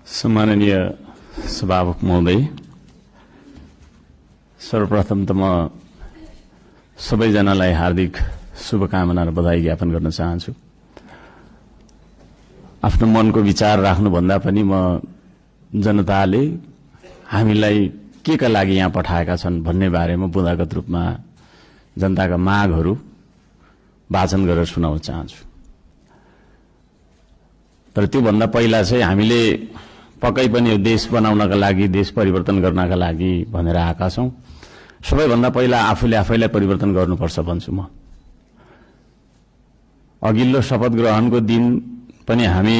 सम्माननीय सभामुख महोदय, सर्वप्रथम त म सबैजनालाई हार्दिक शुभकामना र बधाई ज्ञापन गर्न चाहन्छु। आफ्नो मनको विचार राख्नुभन्दा पनि म जनताले हामीलाई के का लागि यहाँ पठाएका छन् भन्ने बारेमा बुँदागत रूपमा जनताका मागहरू वाचन गरेर सुनाउन चाहन्छु। तर त्योभन्दा पहिला चाहिँ हामीले पक्कै पनि यो देश बनाउनका लागि, देश परिवर्तन गर्नका लागि भनेर आएका छौं। सबैभन्दा पहिला आफूले आफैलाई परिवर्तन गर्नुपर्छ भन्छु म। अघिल्लो शपथ ग्रहणको दिन पनि हामी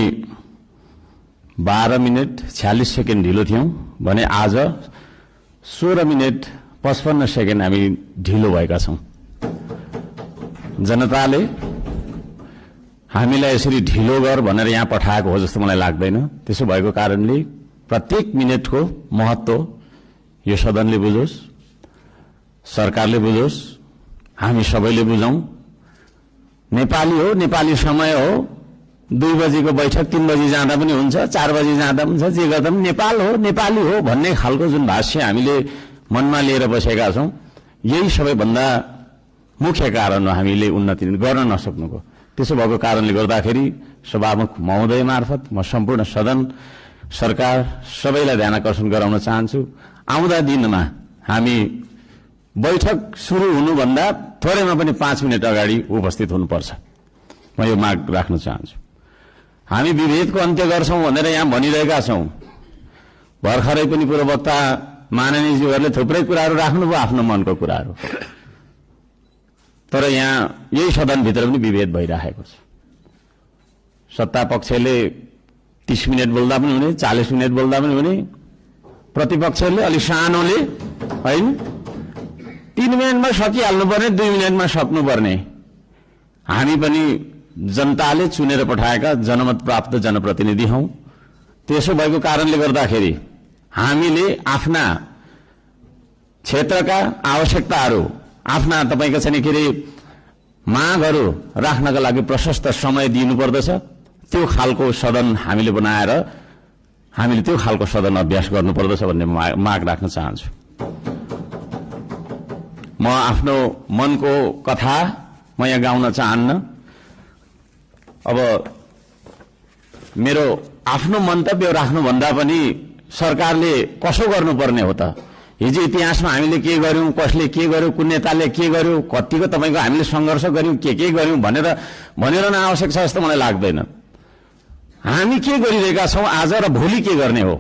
12 मिनेट 46 सेकेन्ड ढिलो थियौं भने आज 16 मिनेट 55 सेकेन्ड हामी ढिलो भएका छौं। जनताले हामीलाई यसरी ढिलो गर भनेर यहाँ पठाएको हो जस्तो मलाई लाग्दैन। त्यसो भएको कारणले प्रत्येक मिनेटको महत्व यो सदनले बुझोस्, सरकारले बुझोस्, हामी सबैले बुझौं। नेपाली हो, नेपाली समय हो। 2 बजेको बैठक 3 बजे जाँदा पनि हुन्छ, 4 बजे जाँदा पनि हुन्छ, जे गर्दा पनि नेपाल हो, नेपाली हो भन्ने खालको जुन भाष्य हामीले मनमा लिएर बसेका छौं, यही सबैभन्दा मुख्य कारण हो हामीले उन्नति गर्न नसक्नुको। त्यसो भएको कारणले गर्दाखेरि सभामुख महोदय मार्फत म सम्पूर्ण सदन, सरकार सबैलाई ध्यानकर्षण गराउन चाहन्छु। आउँदा दिनमा हामी बैठक सुरु हुनुभन्दा थोरैमा पनि 5 मिनेट अगाडि उपस्थित हुनुपर्छ। म यो माग राख्न चाहन्छु। हामी विभेदको अन्त्य गर्छौं भनेर यहाँ भनिरहेका छौं। भर्खरै पनि पूर्ववक्ता माननीयज्यूहरूले थुप्रै कुराहरू राख्नुभयो, आफ्नो मनको कुराहरू। तर यहाँ यही सदनभित्र पनि विभेद भइरहेको छ। सत्ता पक्षले 30 मिनेट बोल्दा पनि हुने, 40 मिनेट बोल्दा पनि हुने, प्रतिपक्षले अलि सानोले हैन 3 मिनेटमा सकिहाल्नुपर्ने, 2 मिनेटमा सक्नुपर्ने। हामी पनि जनताले चुनेर पठाएका जनमत प्राप्त जनप्रतिनिधि हौं। त्यसो भएको कारणले गर्दाखेरि हामीले आफ्ना क्षेत्रका आवश्यकताहरू, आफ्ना तपाईको चाहिँ के रे मागहरू राख्नका लागि प्रशस्त समय दिनुपर्दछ। त्यो खालको सदन हामीले बनाएर हामीले त्यो खालको सदन अभ्यास गर्नुपर्दछ भन्ने माग राख्न चाहन्छु। म आफ्नो मनको कथा म यहाँ गाउन चाहन्न। अब मेरो आफ्नो मन्तव्य राख्नुभन्दा पनि सरकारले कसो गर्नुपर्ने हो त? हिजो इतिहासमा हामीले के गर्यौं, कसले के गर्यो, कुन नेताले के गर्यो, कतिको तपाईको हामीले संघर्ष गर्यौं, के गर्यौं भनेर न आवश्यक छ जस्तो मलाई लाग्दैन। हामी के गरिरहेका छौं आज र भोलि के गर्ने हो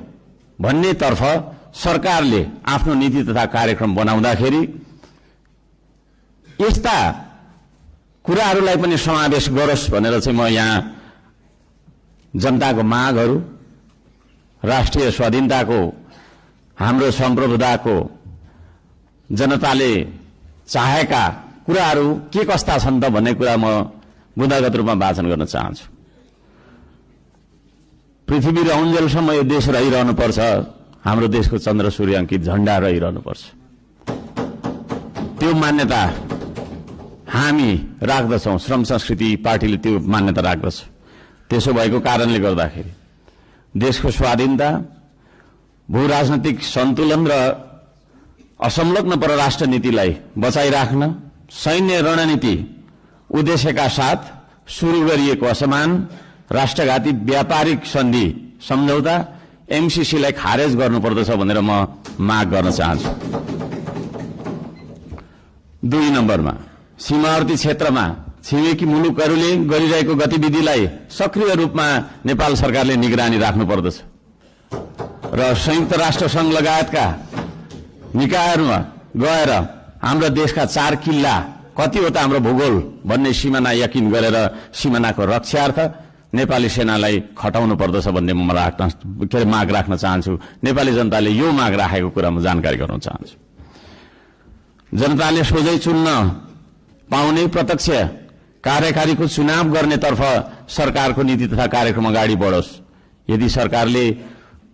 भन्नेतर्फ सरकारले आफ्नो नीति तथा कार्यक्रम बनाउँदाखेरि यस्ता कुराहरूलाई पनि समावेश गरोस् भनेर चाहिँ म यहाँ जनताको मागहरू, राष्ट्रिय स्वाधीनताको, हाम्रो सम्प्रभुताको, जनताले चाहेका कुराहरू के कस्ता छन् त भन्ने कुरा म बुँदागत रूपमा वाचन गर्न चाहन्छु। पृथ्वी रहन्जेलसम्म यो देश रहिरहनुपर्छ। हाम्रो देशको चन्द्र सूर्य अंकित झण्डा रहिरहनुपर्छ। त्यो मान्यता हामी राख्दछौं। श्रम संस्कृति पार्टीले त्यो मान्यता राख्दछ। त्यसो भएको कारणले गर्दाखेरि देशको स्वाधीनता, भू-राजनैतिक सन्तुलन र असंलग्न परराष्ट्र नीतिलाई बचाइराख्न सैन्य रणनीति उद्देश्यका साथ शुरू गरिएको असमान राष्ट्रघाती व्यापारिक सन्धि सम्झौता एमसीसीलाई खारेज गर्नुपर्दछ भनेर म माग गर्न चाहन्छु। 2 नम्बरमा सीमावर्ती क्षेत्रमा छिमेकी मुलुकहरूले गरिरहेको गतिविधिलाई सक्रिय रूपमा नेपाल सरकारले निगरानी राख्नुपर्दछ र संयुक्त राष्ट्र संघ लगायतका निकायहरूमा गएर हाम्रो देशका 4 किल्ला कति हो त हाम्रो भूगोल भन्ने सिमाना यकिन गरेर सिमानाको रक्षार्थ नेपाली सेनालाई खटाउनु पर्दछ भन्ने म माग राख्न चाहन्छु। नेपाली जनताले यो माग राखेको कुरा म जानकारी गराउन चाहन्छु। जनताले सोझै चुन्न पाउने प्रत्यक्ष कार्यकारीको चुनाव गर्नेतर्फ सरकारको नीति तथा कार्यक्रम अगाडि बढोस्। यदि सरकारले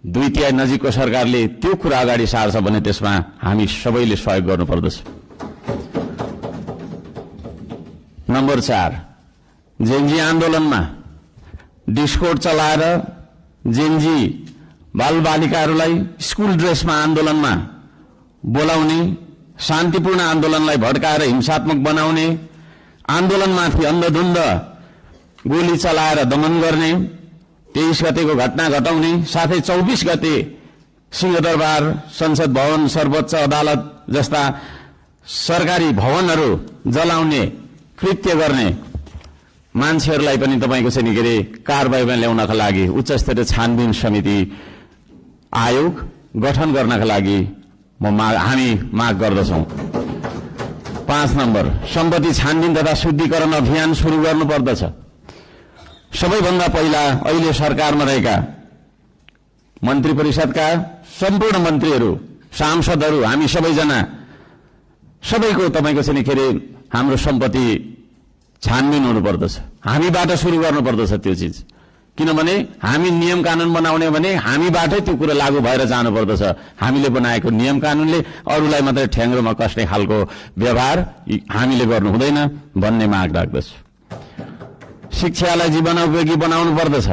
2/3 नजिकको सरकारले त्यो कुरा अगाडि सार्छ भने त्यसमा हामी सबैले सहयोग गर्नुपर्दछ। नम्बर 4 जेनजी आन्दोलनमा डिस्कोड चलाएर जेनजी बालबालिकाहरूलाई स्कुल ड्रेसमा आन्दोलनमा बोलाउने, शान्तिपूर्ण आन्दोलनलाई भड्काएर हिंसात्मक बनाउने, आन्दोलनमाथि अन्धधुन्ध गोली चलाएर दमन गर्ने, 23 गतेको घटना घटाउने, साथै 24 गते सिंहदरबार, संसद भवन, सर्वोच्च अदालत जस्ता सरकारी भवनहरू जलाउने कृत्य गर्ने मान्छेहरूलाई पनि तपाईको चाहिँ नि के अरे कारबाहीमा ल्याउनका लागि उच्च स्तरीय छानबिन समिति आयोग गठन गर्नका लागि हामी माग गर्दछौं। 5 नम्बर, सम्पत्ति छानबिन तथा शुद्धिकरण अभियान सुरु गर्नुपर्दछ। सबैभन्दा पहिला अहिले सरकारमा रहेका मन्त्री परिषदका सम्पूर्ण मन्त्रीहरू, सांसदहरू, हामी सबैजना सबैको तपाईको चाहिँ नि के अरे हाम्रो सम्पत्ति छानबिन हुनुपर्दछ। हामीबाट सुरु गर्नुपर्दछ त्यो चिज, किनभने हामी नियम कानून बनाउने भने हामीबाटै त्यो कुरा लागू भएर जानुपर्दछ। हामीले बनाएको नियम कानूनले अरूलाई मात्रै ठ्याङ्ग्रोमा कस्ने खालको व्यवहार हामीले गर्नु हुँदैन भन्ने माग राख्दछु। शिक्षालाई जीवनोपयोगी बनाउनु पर्दछ।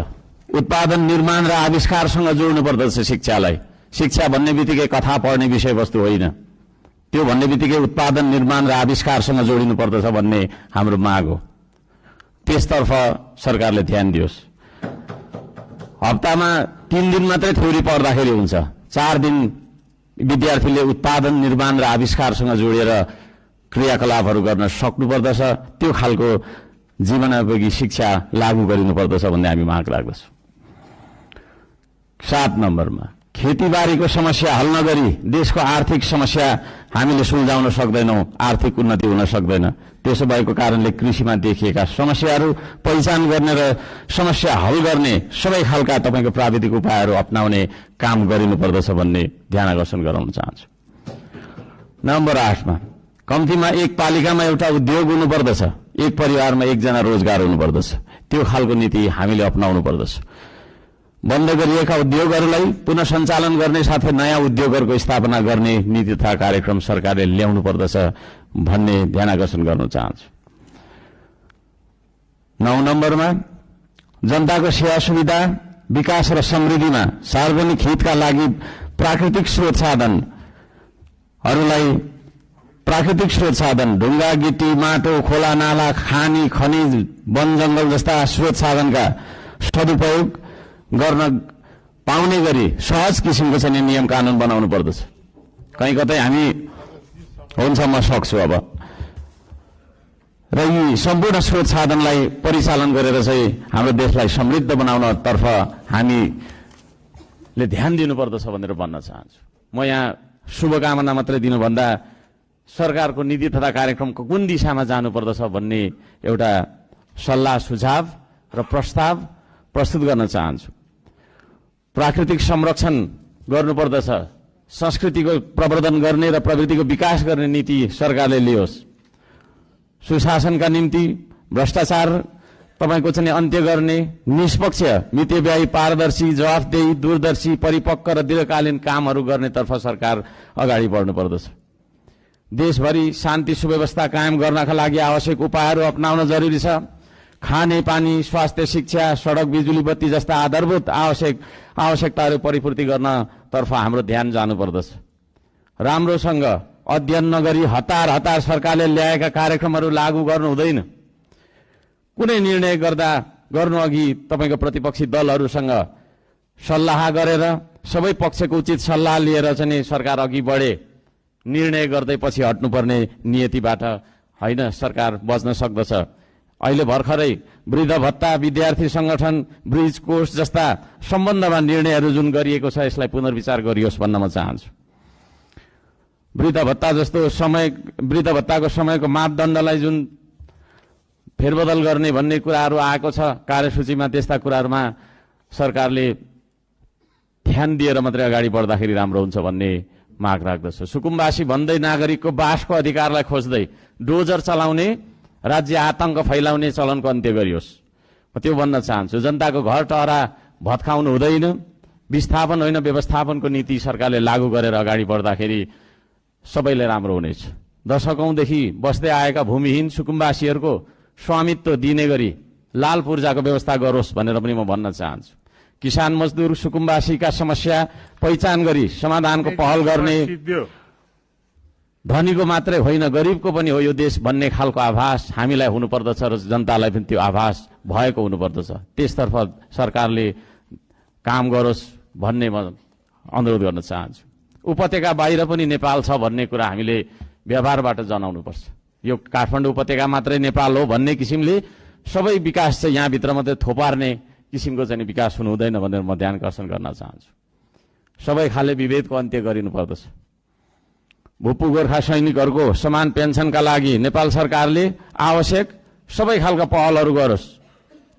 उत्पादन, निर्माण र आविष्कारसँग जोड्नु पर्दछ शिक्षालाई। शिक्षा भन्ने बित्तिकै कथा पढ्ने विषयवस्तु होइन, त्यो भन्ने बित्तिकै उत्पादन, निर्माण र आविष्कारसँग जोडिनु पर्दछ भन्ने हाम्रो माग हो। त्यसतर्फ सरकारले ध्यान दियोस्। हप्तामा 3 दिन मात्रै थ्योरी पढ्दाखेरि हुन्छ, 4 दिन विद्यार्थीले उत्पादन, निर्माण र आविष्कारसँग जोडेर क्रियाकलापहरू गर्न सक्नुपर्दछ। त्यो खालको जीवनोपयोगी शिक्षा लागू गरिनुपर्दछ भन्ने हामी माग राख्दछौँ। 7 नम्बरमा, खेतीबारीको समस्या हल नगरी देशको आर्थिक समस्या हामीले सुल्झाउन सक्दैनौं, आर्थिक उन्नति हुन सक्दैन। त्यसो भएको कारणले कृषिमा देखिएका समस्याहरू पहिचान गर्ने र समस्या हल गर्ने सबै खालका तपाईको प्राविधिक उपायहरू अपनाउने काम गरिनुपर्दछ भन्ने ध्यान आकर्षण गराउन चाहन्छु। नम्बर 8 मा, कम्तीमा एक पालिकामा एउटा उद्योग हुनुपर्दछ, एक परिवारमा एकजना रोजगार हुनुपर्दछ। त्यो खालको नीति हामीले अपनाउनु पर्दछ। बन्द गरिएका उद्योगहरूलाई पुनः सञ्चालन गर्ने साथै नयाँ उद्योगहरूको स्थापना गर्ने नीति तथा कार्यक्रम सरकारले ल्याउनु पर्दछ भन्ने ध्यान आकर्षण गर्न चाहन्छु। 9 नम्बरमा, जनताको सेवा सुविधा, विकास र समृद्धिमा सार्वजनिक हितका लागि प्राकृतिक स्रोत साधन ढुङ्गा, गिटी, माटो, खोला, नाला, खानी, खनिज, वन जंगल जस्ता स्रोत साधनका सदुपयोग गर्न पाउने गरी सहज किसिमको चाहिँ नियम कानून बनाउनु पर्दछ। कहीँ कतै हामी हुन्छ म सक्छु अब र यी सम्पूर्ण स्रोत साधनलाई परिचालन गरेर चाहिँ हाम्रो देशलाई समृद्ध बनाउन तर्फ हामीले ध्यान दिनुपर्दछ भनेर भन्न चाहन्छु। म यहाँ शुभकामना मात्रै दिनुभन्दा सरकारको नीति तथा कार्यक्रमको कुन दिशामा जानुपर्दछ भन्ने एउटा सल्लाह सुझाव र प्रस्ताव प्रस्तुत गर्न चाहन्छु। प्राकृतिक संरक्षण गर्नुपर्दछ, संस्कृतिको प्रवर्धन गर्ने र प्रवृत्तिको विकास गर्ने नीति सरकारले लियोस्। सुशासनका निम्ति भ्रष्टाचार तपाईको चाहिँ अन्त्य गर्ने, निष्पक्ष, मितव्ययी, पारदर्शी, जवाफदेही, दूरदर्शी, परिपक्व र दीर्घकालीन कामहरू गर्नेतर्फ सरकार अगाडि बढ्नु पर्दछ। देशभरि शान्ति सुव्यवस्था कायम गर्नका लागि आवश्यक उपायहरू अपनाउन जरुरी छ। खाने पानी, स्वास्थ्य, शिक्षा, सडक, बिजुली बत्ती जस्ता आधारभूत आवश्यकताहरू परिपूर्ति गर्न तर्फ हाम्रो ध्यान जानुपर्दछ। राम्रोसँग अध्ययन नगरी हतार सरकारले ल्याएका कार्यक्रमहरू लागू गर्नु हुँदैन। कुनै निर्णय गर्नु अघि तपाईको प्रतिपक्षी दलहरूसँग सल्लाह गरेर सबै पक्षको उचित सल्लाह लिएर चाहिँ सरकार अघि बढे। निर्णय गर्दै पछि हट्नुपर्ने नियतिबाट होइन सरकार बच्न सक्दछ। अहिले भर्खरै वृद्ध भत्ता, विद्यार्थी संगठन, ब्रिज कोष जस्ता सम्बन्धमा निर्णयहरू जुन गरिएको छ यसलाई पुनर्विचार गरियोस् भन्न म चाहन्छु। वृद्ध भत्ताको समयको मापदण्डलाई जुन फेरबदल गर्ने भन्ने कुराहरू आएको छ कार्यसूचीमा, त्यस्ता कुराहरूमा सरकारले ध्यान दिएर मात्रै अगाडि बढ्दाखेरि राम्रो हुन्छ भन्ने माग राख्दछु। सुकुम्बासी भन्दै नागरिकको बासको अधिकारलाई खोज्दै डोजर चलाउने, राज्य आतंक फैलाउने चलनको अन्त्य गरियोस्। म त्यो भन्न चाहन्छु। जनताको घर टहरा भत्काउनु हुँदैन, विस्थापन होइन व्यवस्थापनको नीति सरकारले लागू गरेर अगाडि बढ्दाखेरि सबैले राम्रो हुनेछ। दशकौंदेखि बस्दै आएका भूमिहीन सुकुम्बासीहरूको स्वामित्व दिने गरी लाल पूर्जाको व्यवस्था गरोस् भनेर पनि म भन्न चाहन्छु। किसान मजदुर सुकुम्बासीका समस्या पहिचान गरी समाधानको पहल गर्ने धनीको मात्रै होइन गरिबको पनि हो यो देश भन्ने खालको आभास हामीलाई हुनुपर्दछ र जनतालाई पनि त्यो आभास भएको हुनुपर्दछ। त्यसतर्फ सरकारले काम गरोस् भन्ने म अनुरोध गर्न चाहन्छु। उपत्यका बाहिर पनि नेपाल छ भन्ने कुरा हामीले व्यवहारबाट जनाउनुपर्छ। यो काठमाडौँ उपत्यका मात्रै नेपाल हो भन्ने किसिमले सबै विकास चाहिँ यहाँभित्र मात्रै थोपार्ने किसिमको चाहिँ विकास हुनु हुँदैन भनेर म ध्यानकर्षण गर्न चाहन्छु। सबै खाले विभेदको अन्त्य गरिनुपर्दछ। भूपू गोर्खा सैनिकहरूको समान पेन्सनका लागि नेपाल सरकारले आवश्यक सबै खालका पहलहरू गरोस्।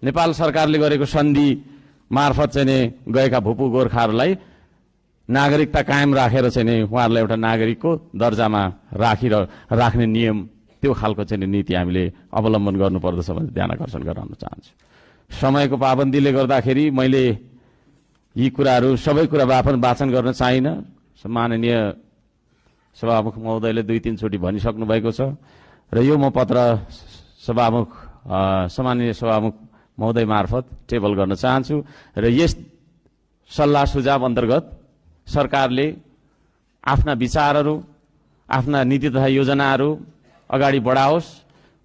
नेपाल सरकारले गरेको सन्धि मार्फत चाहिँ गएका भूपू गोर्खाहरूलाई नागरिकता कायम राखेर चाहिँ उहाँहरूलाई एउटा नागरिकको दर्जामा राख्ने नियम त्यो खालको चाहिँ नीति हामीले अवलम्बन गर्नुपर्दछ भनेर ध्यान आकर्षण गराउन चाहन्छु। समयको पाबन्दीले गर्दाखेरि मैले यी कुराहरू सबै कुरा वाचन गर्न चाहिनँ। माननीय सभामुख महोदयले 2-3 चोटि भनिसक्नु भएको छ र यो म पत्र सम्माननीय सभामुख महोदय मार्फत टेबल गर्न चाहन्छु र यस सल्लाह सुझाव अन्तर्गत सरकारले आफ्ना विचारहरू आफ्ना नीति तथा योजनाहरू अगाडि बढाओस्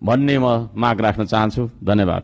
भन्ने म माग राख्न चाहन्छु। धन्यवाद।